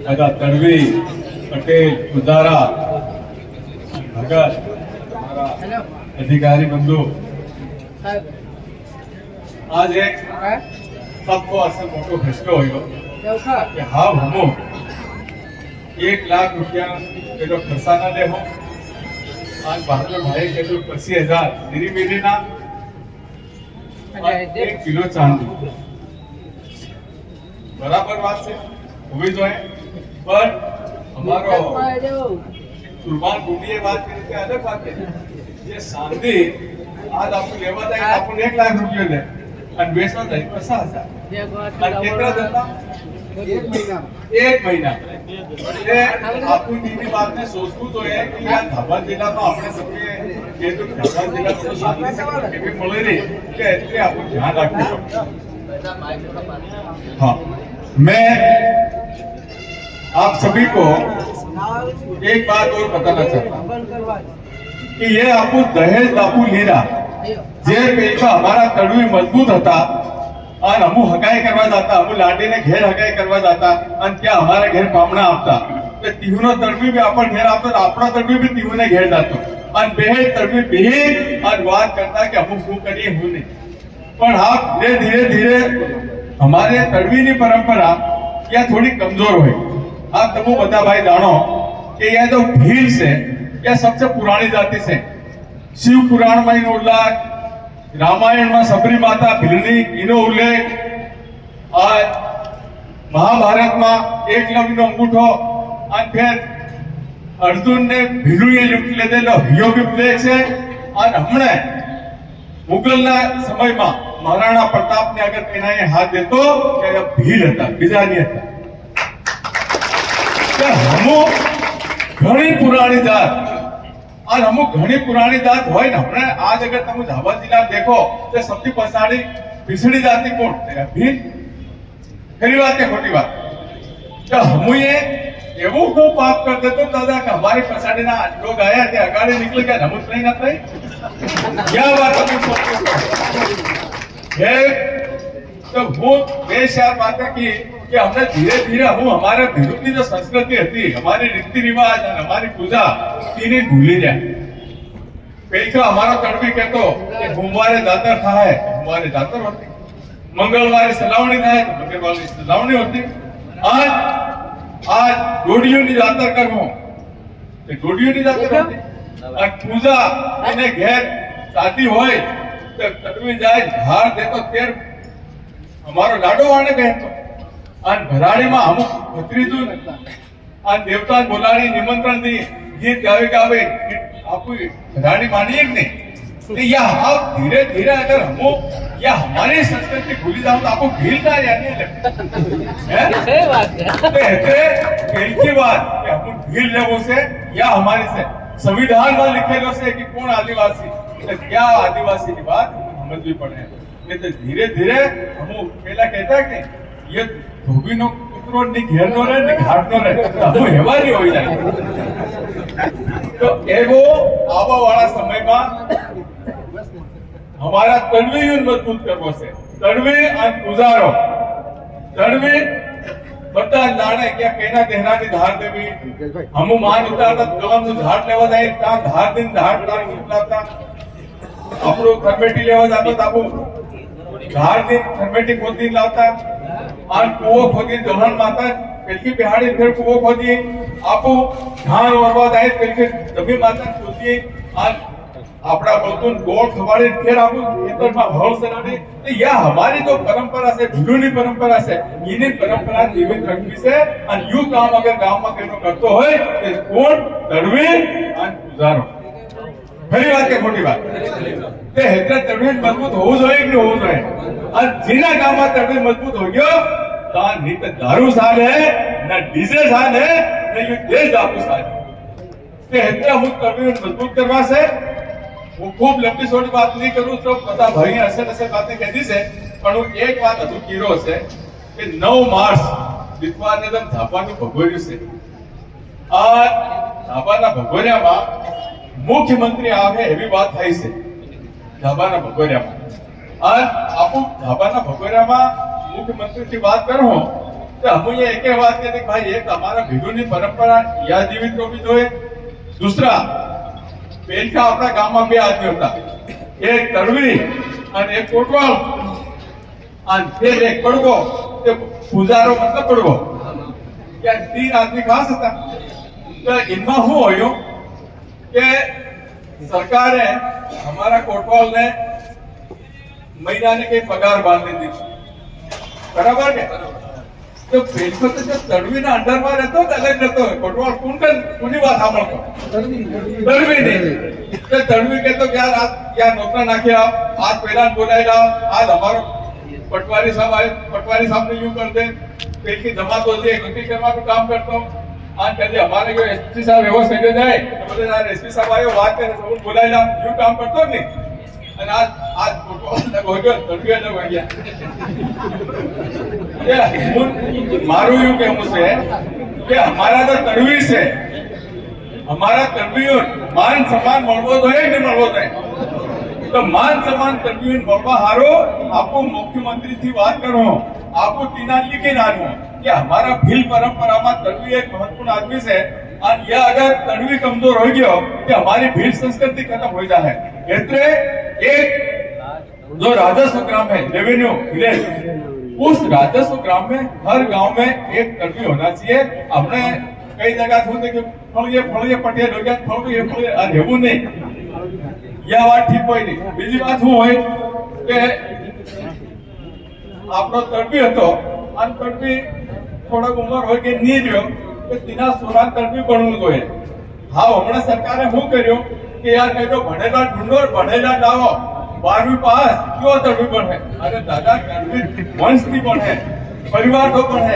दादा तड़वी पटेल पुजारा भगत हमारा अधिकारी बंधु आज एक सबको असर मोटो फैसलो हो कि हाँ हम 1 लाख रुपया पेलो खर्चाना दे हो आज बहादुर भाई के तो 25,000 धीरे मेरी ना 1 किलो चांदी बराबर बात से हुई तो है पर हमारो कुर्बान कुंडी बात करी अलग बात है ये चांदी आज आपको लेवा जाए आपको 1 लाख रुपये ले और बेचना जाए 50,000 और कितना देता 1 महीना ये आपको दीदी बात में सोचू तो है कि यार धाबा जिला तो अपने सबके ये तो धाबा जिला तो शादी से भी मिले नहीं क्या इसलिए आपको ध्यान रखना हाँ मैं आप सभी को एक बात और बताना चाहता हूँ कि ये आपको दहेज बापू लीरा जे पेशा हमारा तड़वी मजबूत था और हमू हगाई करवा जाता हमू लाडी ने घेर हगाई करवा जाता और क्या हमारा घेर पामना आपता तो तीहुनो तड़वी भी अपन घेर आपता अपना तड़वी भी तीहुने घेर जातो और बेहेज तड़वी भी और बात करता कि हमू शू करिए हूं नहीं पर हाँ धीरे धीरे हमारे तड़वी की परंपरा या थोड़ी कमजोर हुई आप तबु बता भाई जानो कि यह जो भील से यह सबसे पुरानी जाति से शिव पुराण में इनो उल्लेख रामायण में सबरी माता भीलनी इनो उल्लेख और महाभारत में एकलव्य नो अंगूठो और फिर अर्जुन ने भीलू ये लूट ले देलो हियो भी उल्लेख है और हमने मुगल ना समय में महाराणा प्रताप ने अगर कहना ये हाथ देतो क्या भील था बीजा नहीं था हमो घनी पुरानी जात और हमो घनी पुरानी जात होय ने हमने आज अगर तुम झाबा जिला देखो तो सबसे पछाड़ी पिछड़ी जाति कोण भील खरी बात है खोटी बात तो हमो ये एवं को पाप कर देतो दादा कि हमारे पछाड़ी ना लोग आया थे अगाड़े निकल गया हम नहीं ना था क्या बात है तो वो बेशर्म बात है कि हमने धीरे धीरे हम हमारे भिलू की जो संस्कृति थी हमारे रीति रिवाज और हमारी पूजा तीन भूली जाए पहले हमारा तड़वी कहते कि सोमवारे जातर था है सोमवारे जातर होती मंगलवारे सलावनी था तो मंगलवार सलावनी होती आज डोडियों की जातर करूं डोडियों की जातर होती और पूजा इन्हें घेर शादी होए तो तड़वी जाए झाड़ दे तो तेर हमारो लाडो वाने कहतो और भराड़ी में हम भत्रीजू और देवता बोलानी निमंत्रण दी गीत गावे गावे आपको भराड़ी मानिए कि नहीं तो या आप धीरे धीरे अगर हम या हमारी संस्कृति भूली जाओ तो आपको भील का यानी की बात कि हम भील लेवो से या हमारे से संविधान में लिखेलो से कि कौन आदिवासी तो क्या आदिवासी की बात समझनी पड़े नहीं तो धीरे धीरे हम पहला कहता है कि ये धोबी नो कुतरो नि घेर नो रे नि घाट नो रे हम हेवारी होई जाए तो एगो आवा वाला समय में हमारा तड़वी मजबूत करवो से तड़वी और पुजारो तड़वी बता लाने क्या कहना देहरा की धार देवी हम मान उतारता कलम नु झाट लेवा जाए ता धार दिन झाट तार निकलाता आपरो खरमेटी लेवा जातो ताबो धार दिन खरमेटी खोदी लाता और कुओं खोदी दुल्हन माता पेलकी बिहाड़ी फिर कुओं खोदी आपो धान वरवा जाए पेलकी दबी माता खोदी और अपना बोलतून गोल खवाड़े फिर आपो खेतर में भौल से लाने तो यह हमारी जो परंपरा से भूलनी परंपरा से इन्हीं परंपरा जीवित रखने से और यू काम अगर गांव में केनो करतो होय तो कोण तड़वी और पुजारो खरी बात के खोटी बात ते हेतरा तड़वी मजबूत हो जाए कि हो जाए और जिना गांव में तड़वी मजबूत हो गयो तो नहीं तो दारू साल है ना डीजे साल है ना ये देश आपको साल ते हेतरा हम तड़वी मजबूत करवा से वो खूब लंबी छोटी बात नहीं करूं तो पता भाई ऐसे बातें कहती से पर एक बात अधू कीरो से कि 9 मार्च विद्वान ने झापा नु भगोरियो से और झापा ना भगोरिया में मुख्यमंत्री आवे एवी बात थाई से झापा ना भगोरिया में और आपू झापा ना भगोरिया में मुख्यमंत्री की बात करो તો हम ये एक बात कहते कि भाई एक हमारा ભીલુની પરંપરા યાદ જીવિત કરવી જોઈએ. दूसरा પેલકા આપણા ગામમાં બે આદમી હતા, એક તડવી અને એક કોટવાલ, અને ફેર એક પડગો. તે પૂજારો મતલબ પડગો. ત્યાં 3 આદમી ખાસ હતા. તો એમાં શું હોયું કે સરકારે हमारा कोटवाल ने महीना ने कई पगार बांधी दी, बराबर के? तो पेलको तो जब तड़वी ना अंडर में रहता तो अलग रहता है. कोटवाल कुनी बात सामने तड़वी नहीं. तो तड़वी के तो यार आज क्या नौकरा नाख्या, आज पहला बोलाएगा, आज हमारो पटवारी साहब आए, पटवारी साहब ने यूं कर दे, पेल की जमा तो दे, इकट्ठी करवा का काम करता हूँ. आज कभी हमारे जो एसपी साहब एवं सजे जाए तो बोले यार एसपी साहब आए बात करे सब बोलाएगा, यूं काम करता हूँ नहीं. અને આજ अलग हो गया, तड़वी अलग हो गया. मारू यूं के मुझसे कि हमारा तो तड़वी से हमारा तड़वीओ मान सम्मान મળવો જોઈએ કે મળવો જોઈએ. તો માન सम्मान તड़वीओ મળવા હારો આપકો મુખ્યમંત્રી થી વાત કરો, आपको तीना लिखी नानू कि हमारा भील परंपरा में तड़वी एक महत्वपूर्ण आदमी से, और यह अगर तड़वी कमजोर हो गया कि हमारी भील संस्कृति खत्म हो जाए. એટલે एक जो राजस्व ग्राम है, रेवेन्यू विलेज, उस राजस्व ग्राम में हर गांव में एक तड़वी होना चाहिए. हमने कई जगह सुनते कि फलिए पटेल हो गया, फलिए और हेवू नहीं. यह बात ठीक कोई नहीं. बीजी बात શું હોય કે આપણો તડવી હતો અને તડવી થોડોક ઉંમર હોય કે નહીં રહ્યો કે તેના સોરા તડવી બનવું જોઈએ. હા, હમણાં સરકારે શું કર્યું કે યાર કહેજો ભણેલા ઢૂંઢો, ભણેલા લાવો, 12મી પાસ કયો તડવી બને. અરે દાદા, તડવી વંશથી બને, પરિવાર તો બને,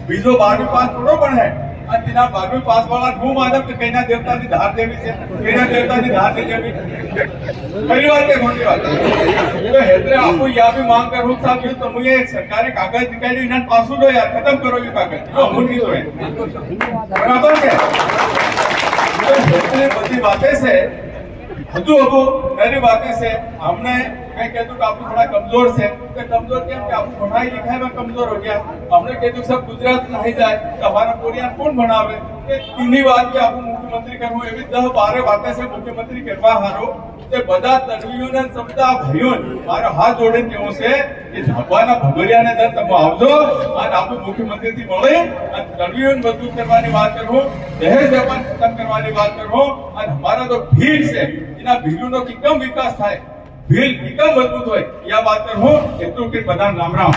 બીજો 12મી પાસ થોડો બને. અને તેના 12મી પાસ વાળા હું માનવ કે કઈના દેવતાની ધાર દેવી છે, કઈના દેવતાની ધાર નહીં દેવી, परिवार के खोटी बात है. तो हेतरे आपको यह भी मांग कर रूप साहब तो मुझे एक सरकारी कागज निकाली इन्हें पास दो यार, खत्म करो ये कागज जो मुर्गी तो है, बराबर है. तो हेतरे बड़ी बातें से हजू हबू मेरी बातें से हमने मैं कहता हूँ आपको थोड़ा कमजोर से, तो कमजोर क्या कि आपको पढ़ाई लिखाई में कमजोर हो गया. हमने कहते सब गुजरात नहीं जाए तो हमारा पोरिया कौन बनावे. तीनी बात के आपको मुख्यमंत्री करવું એવી 10-12 बातें से मुख्यमंत्री करवा हारो તે બધા તડવીઓને સમતા ભાઈઓ મારો હાથ જોડીને કેવું છે કે ભગવાનના ભગોરિયાને દર તમે આવજો અને આપણે મુખ્યમંત્રીથી મળી અને તડવીઓને મજબૂત કરવાની વાત કરું, દહેજ વેપાર ખતમ કરવાની વાત કરું, અને અમારા તો ભીલ છે એના ભીલુનો કેમ વિકાસ થાય, ભીલ કેમ મજબૂત હોય એ વાત કરું. એટલું કે બધા રામ રામ.